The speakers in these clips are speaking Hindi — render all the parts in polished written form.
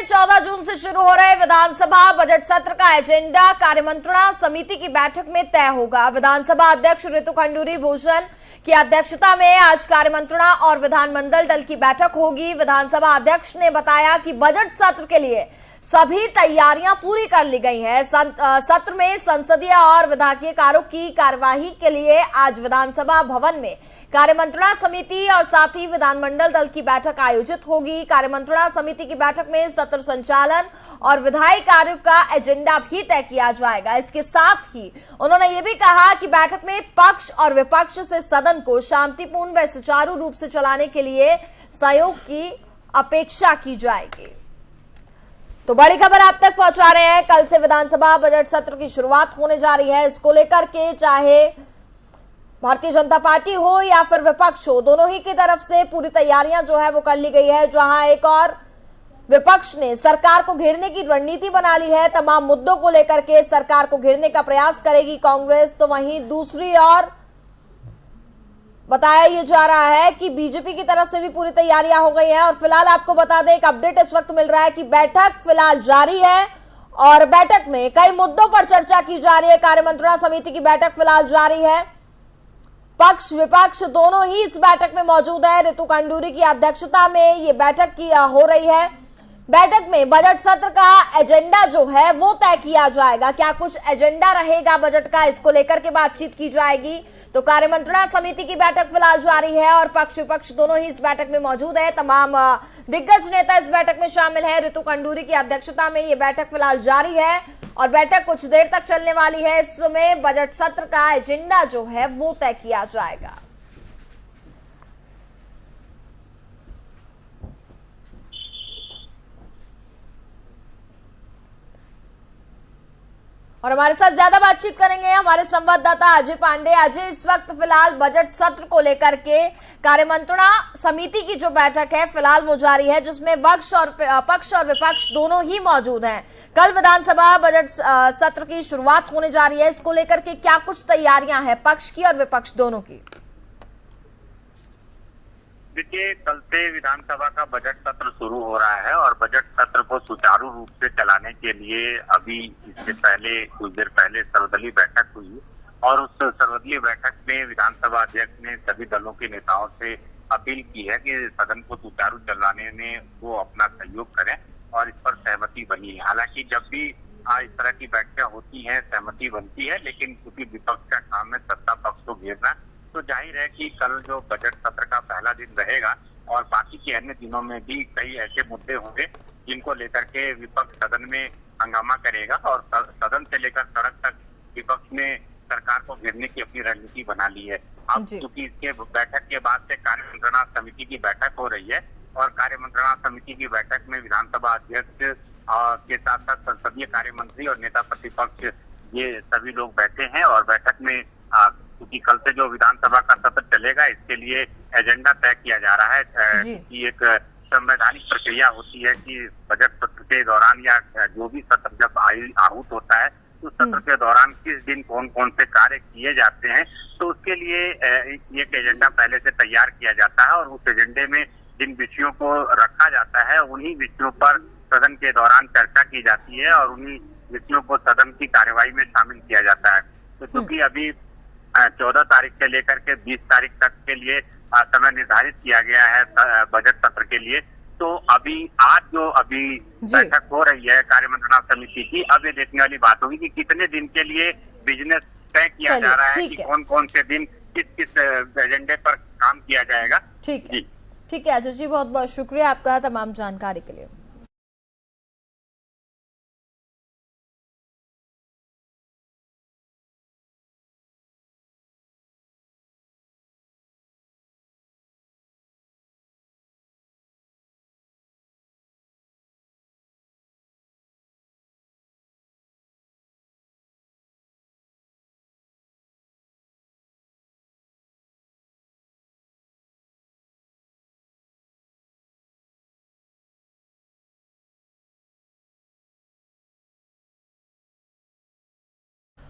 में 14 जून से शुरू हो रहे विधानसभा बजट सत्र का एजेंडा कार्यमंत्रणा समिति की बैठक में तय होगा। विधानसभा अध्यक्ष ऋतु खंडूरी भूषण की अध्यक्षता में आज कार्यमंत्रणा और विधानमंडल दल की बैठक होगी। विधानसभा अध्यक्ष ने बताया कि बजट सत्र के लिए सभी तैयारियां पूरी कर ली गई हैं। सत्र में संसदीय और विधायकीय कार्यों की कार्यवाही के लिए आज विधानसभा भवन में कार्यमंत्रणा समिति और साथ ही विधानमंडल दल की बैठक आयोजित होगी। कार्यमंत्रणा समिति की बैठक में सत्र संचालन और विधायी कार्यों का एजेंडा भी तय किया जाएगा। इसके साथ ही उन्होंने ये भी कहा कि बैठक में पक्ष और विपक्ष से सदन को शांतिपूर्ण व सुचारू रूप से चलाने के लिए सहयोग की अपेक्षा की जाएगी। तो बड़ी खबर आप तक पहुंचा रहे हैं। कल से विधानसभा बजट सत्र की शुरुआत होने जा रही है। इसको लेकर के चाहे भारतीय जनता पार्टी हो या फिर विपक्ष हो, दोनों ही की तरफ से पूरी तैयारियां जो है वो कर ली गई है। जहां एक और विपक्ष ने सरकार को घेरने की रणनीति बना ली है। तमाम मुद्दों को लेकर के सरकार को घेरने का प्रयास करेगी कांग्रेस। तो वहीं दूसरी ओर बताया ये जा रहा है कि बीजेपी की तरफ से भी पूरी तैयारियां हो गई हैं। और फिलहाल आपको बता दें, एक अपडेट इस वक्त मिल रहा है कि बैठक फिलहाल जारी है और बैठक में कई मुद्दों पर चर्चा की जा रही है। कार्यमंत्रणा समिति की बैठक फिलहाल जारी है। पक्ष विपक्ष दोनों ही इस बैठक में मौजूद है। ऋतु खंडूरी की अध्यक्षता में ये बैठक की हो रही है। बैठक में बजट सत्र का एजेंडा जो है वो तय किया जाएगा। क्या कुछ एजेंडा रहेगा बजट का, इसको लेकर के बातचीत की जाएगी। तो कार्यमंत्रणा समिति की बैठक फिलहाल जारी है और पक्ष विपक्ष दोनों ही इस बैठक में मौजूद है। तमाम दिग्गज नेता इस बैठक में शामिल है। ऋतु खंडूरी की अध्यक्षता में ये बैठक फिलहाल जारी है और बैठक कुछ देर तक चलने वाली है। इसमें बजट सत्र का एजेंडा जो है वो तय किया जाएगा। और हमारे साथ ज्यादा बातचीत करेंगे हमारे संवाददाता अजय पांडे। अजय, इस वक्त फिलहाल बजट सत्र को लेकर के कार्यमंत्रणा समिति की जो बैठक है फिलहाल वो जारी है, जिसमें पक्ष और विपक्ष दोनों ही मौजूद हैं। कल विधानसभा बजट सत्र की शुरुआत होने जा रही है। इसको लेकर के क्या कुछ तैयारियां हैं पक्ष की और विपक्ष दोनों की? देखिए, कल से विधानसभा का बजट सत्र शुरू हो रहा है और बजट सत्र को सुचारू रूप से चलाने के लिए अभी इससे पहले कुछ देर पहले सर्वदलीय बैठक हुई और उस सर्वदलीय बैठक में विधानसभा अध्यक्ष ने सभी दलों के नेताओं से अपील की है कि सदन को सुचारू चलाने में वो अपना सहयोग करें और इस पर सहमति बनी है। हालांकि जब भी इस तरह की बैठकें होती हैं सहमति बनती है, लेकिन क्योंकि विपक्ष का काम है सत्ता पक्ष को घेरना, तो जाहिर है कि कल जो बजट सत्र का पहला दिन रहेगा और बाकी के अन्य दिनों में भी कई ऐसे मुद्दे होंगे जिनको लेकर के विपक्ष सदन में हंगामा करेगा और सदन से लेकर सड़क तक विपक्ष ने सरकार को घेरने की अपनी रणनीति बना ली है। अब क्योंकि इसके बैठक के बाद से कार्यमंत्रणा समिति की बैठक हो रही है और कार्यमंत्रणा समिति की बैठक में विधानसभा अध्यक्ष के साथ साथ संसदीय कार्य मंत्री और नेता प्रतिपक्ष ये सभी लोग बैठे हैं और बैठक में क्योंकि कल से जो विधानसभा का सत्र चलेगा इसके लिए एजेंडा तय किया जा रहा है कि एक संवैधानिक प्रक्रिया होती है कि बजट सत्र के दौरान या जो भी सत्र जब आहूत होता है तो सत्र के दौरान किस दिन कौन कौन से कार्य किए जाते हैं, तो उसके लिए एक एजेंडा पहले से तैयार किया जाता है और उस एजेंडे में जिन विषयों को रखा जाता है उन्हीं विषयों पर सदन के दौरान चर्चा की जाती है और उन्हीं विषयों को सदन की कार्यवाही में शामिल किया जाता है। तो क्योंकि अभी 14 तारीख से लेकर के 20 तारीख तक के लिए समय निर्धारित किया गया है बजट सत्र के लिए, तो अभी आज जो बैठक हो रही है कार्यमंत्रणा समिति की, अब ये देखने वाली बात होगी कि कितने दिन के लिए बिजनेस तय किया जा रहा है कि कौन कौन से दिन किस किस एजेंडे पर काम किया जाएगा। ठीक है अजय जी, बहुत बहुत शुक्रिया आपका तमाम जानकारी के लिए।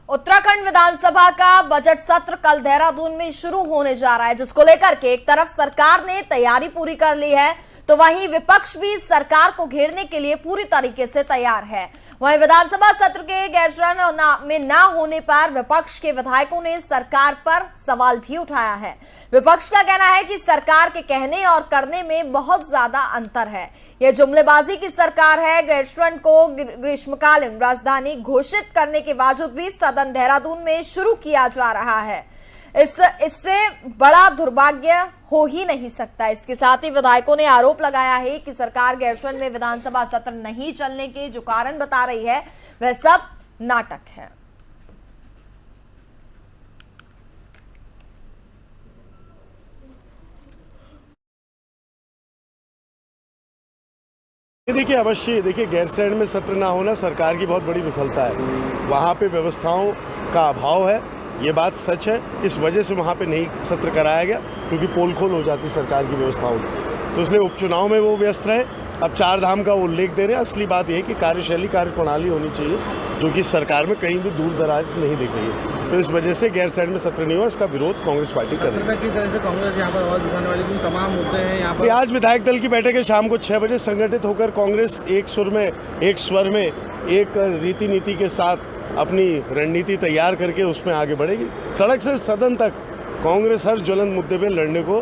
उत्तराखंड विधानसभा का बजट सत्र कल देहरादून में शुरू होने जा रहा है, जिसको लेकर के एक तरफ सरकार ने तैयारी पूरी कर ली है, तो वहीं विपक्ष भी सरकार को घेरने के लिए पूरी तरीके से तैयार है। वहीं विधानसभा सत्र के गैरसैंण में न होने पर विपक्ष के विधायकों ने सरकार पर सवाल भी उठाया है। विपक्ष का कहना है कि सरकार के कहने और करने में बहुत ज्यादा अंतर है। यह जुमलेबाजी की सरकार है। गैरसैंण को ग्रीष्मकालीन राजधानी घोषित करने के बावजूद भी सदन देहरादून में शुरू किया जा रहा है। इससे बड़ा दुर्भाग्य हो ही नहीं सकता। इसके साथ ही विधायकों ने आरोप लगाया है कि सरकार गैरसैंण में विधानसभा सत्र नहीं चलने के जो कारण बता रही है वह सब नाटक है। देखिए अवश्य गैरसैंण में सत्र ना होना सरकार की बहुत बड़ी विफलता है। वहाँ पे व्यवस्थाओं का अभाव है, ये बात सच है। इस वजह से वहाँ पे नहीं सत्र कराया गया क्योंकि पोल खोल हो जाती सरकार की व्यवस्थाओं की, तो इसलिए उपचुनाव में वो व्यस्त रहे। अब चार धाम का उल्लेख दे रहे हैं। असली बात यह है कि कार्यशैली कार्यप्रणाली होनी चाहिए जो कि सरकार में कहीं भी दूर दराज नहीं दिख रही है। तो इस वजह से गैरसैंण में सत्र नहीं हुआ। इसका विरोध कांग्रेस पार्टी कर रही है। किस तरह से कांग्रेस यहाँ पर आवाज उठाने वाली तमाम मुद्दे हैं यहाँ पर। आज विधायक दल की बैठक है शाम को 6 बजे। संगठित होकर कांग्रेस एक सुर में, एक स्वर में, एक रीति नीति के साथ अपनी रणनीति तैयार करके उसमें आगे बढ़ेगी। सड़क से सदन तक कांग्रेस हर ज्वलंत मुद्दे पे लड़ने को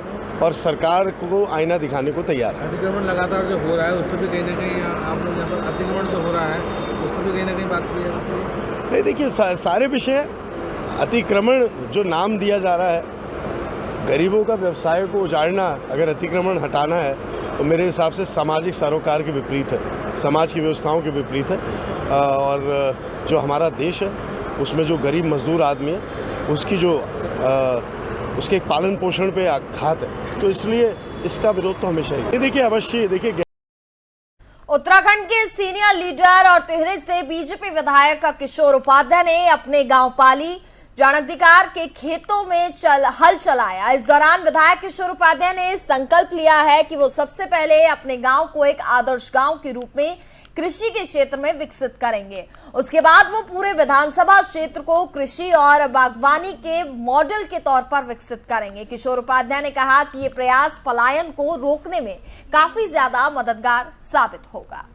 और सरकार को आईना दिखाने को तैयार है। अतिक्रमण लगातार जो हो रहा है उससे भी कहीं ना कहीं आप लोग यहाँ पर अतिक्रमण जो हो रहा है उससे भी कहीं ना कहीं बात की है। नहीं देखिए सारे विषय, अतिक्रमण जो नाम दिया जा रहा है, गरीबों का व्यवसाय को उजाड़ना, अगर अतिक्रमण हटाना है तो मेरे हिसाब से सामाजिक सरोकार के विपरीत है, समाज की व्यवस्थाओं के विपरीत है। और जो हमारा देश है उसमें जो गरीब मजदूर आदमी है उसकी जो उसके पालन पोषण पे आघात है, तो इसलिए इसका विरोध तो हमेशा ही। देखिए अवश्य उत्तराखंड के सीनियर लीडर और टिहरी से बीजेपी विधायक किशोर उपाध्याय ने अपने गांव पाली जानकधिकार के खेतों में हल चलाया। इस दौरान विधायक किशोर उपाध्याय ने संकल्प लिया है कि वो सबसे पहले अपने गांव को एक आदर्श गांव के रूप में कृषि के क्षेत्र में विकसित करेंगे। उसके बाद वो पूरे विधानसभा क्षेत्र को कृषि और बागवानी के मॉडल के तौर पर विकसित करेंगे। किशोर उपाध्याय ने कहा कि ये प्रयास पलायन को रोकने में काफी ज्यादा मददगार साबित होगा।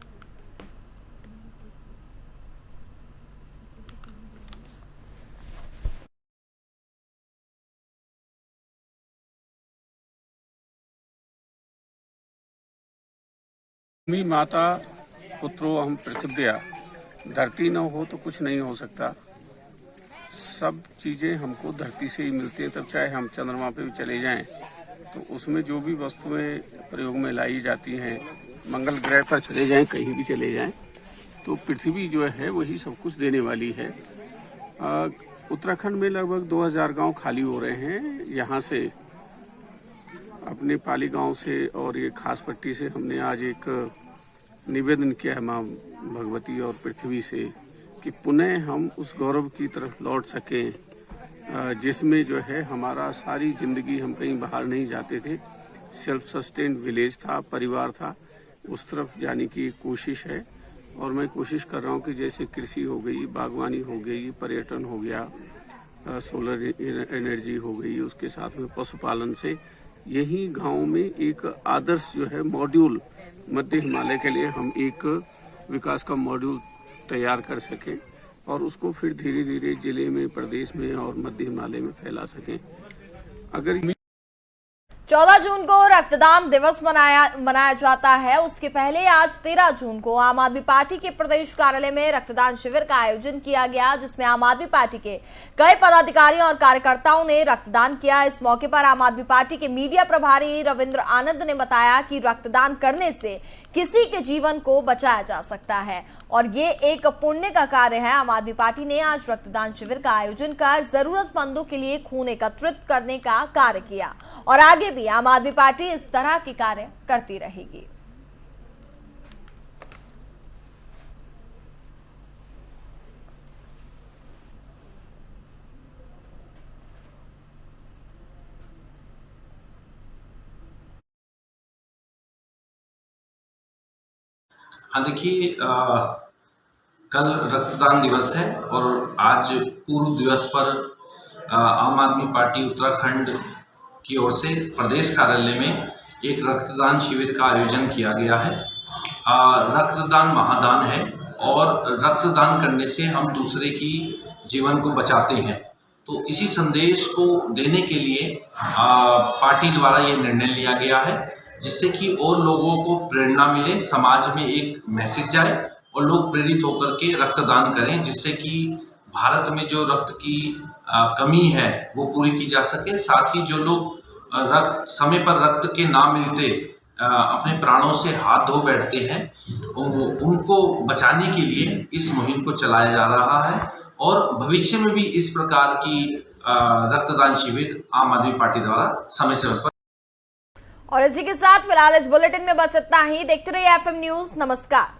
भूमि माता पुत्रो हम पृथ्व्या, धरती न हो तो कुछ नहीं हो सकता। सब चीज़ें हमको धरती से ही मिलती हैं। तब चाहे हम चंद्रमा पे भी चले जाएं तो उसमें जो भी वस्तुएं प्रयोग में लाई जाती हैं, मंगल ग्रह पर चले जाएं, कहीं भी चले जाएं, तो पृथ्वी जो है वही सब कुछ देने वाली है। उत्तराखंड में लगभग 2000 गांव खाली हो रहे हैं। यहाँ से अपने पाली गांव से और ये खास पट्टी से हमने आज एक निवेदन किया है माँ भगवती और पृथ्वी से कि पुनः हम उस गौरव की तरफ लौट सकें जिसमें जो है हमारा सारी जिंदगी, हम कहीं बाहर नहीं जाते थे, सेल्फ सस्टेन्ड विलेज था, परिवार था, उस तरफ जाने की कोशिश है। और मैं कोशिश कर रहा हूँ कि जैसे कृषि हो गई, बागवानी हो गई, पर्यटन हो गया, सोलर एनर्जी हो गई, उसके साथ में पशुपालन से यही गाँव में एक आदर्श जो है मॉड्यूल मध्य हिमालय के लिए हम एक विकास का मॉड्यूल तैयार कर सकें और उसको फिर धीरे धीरे जिले में, प्रदेश में और मध्य हिमालय में फैला सकें। अगर 14 जून को रक्तदान दिवस मनाया जाता है। उसके पहले आज 13 जून को आम आदमी पार्टी के प्रदेश कार्यालय में रक्तदान शिविर का आयोजन किया गया, जिसमें आम आदमी पार्टी के कई पदाधिकारियों और कार्यकर्ताओं ने रक्तदान किया। इस मौके पर आम आदमी पार्टी के मीडिया प्रभारी रविंद्र आनंद ने बताया कि रक्तदान करने से किसी के जीवन को बचाया जा सकता है और ये एक पुण्य का कार्य है। आम आदमी पार्टी ने आज रक्तदान शिविर का आयोजन कर जरूरतमंदों के लिए खून एकत्रित करने का कार्य किया और आगे भी आम आदमी पार्टी इस तरह के कार्य करती रहेगी। हाँ देखिए, कल रक्तदान दिवस है और आज पूर्व दिवस पर आम आदमी पार्टी उत्तराखंड की ओर से प्रदेश कार्यालय में एक रक्तदान शिविर का आयोजन किया गया है। रक्तदान महादान है और रक्तदान करने से हम दूसरे की जीवन को बचाते हैं। तो इसी संदेश को देने के लिए पार्टी द्वारा ये निर्णय लिया गया है, जिससे कि और लोगों को प्रेरणा मिले, समाज में एक मैसेज जाए और लोग प्रेरित होकर के रक्तदान करें, जिससे कि भारत में जो रक्त की कमी है वो पूरी की जा सके। साथ ही जो लोग समय पर रक्त के ना मिलते अपने प्राणों से हाथ धो बैठते हैं, उनको बचाने के लिए इस मुहिम को चलाया जा रहा है और भविष्य में भी इस प्रकार की रक्तदान शिविर आम आदमी पार्टी द्वारा समय समय पर। और इसी के साथ फिलहाल इस बुलेटिन में बस इतना ही। देखते रहिए FM न्यूज। नमस्कार।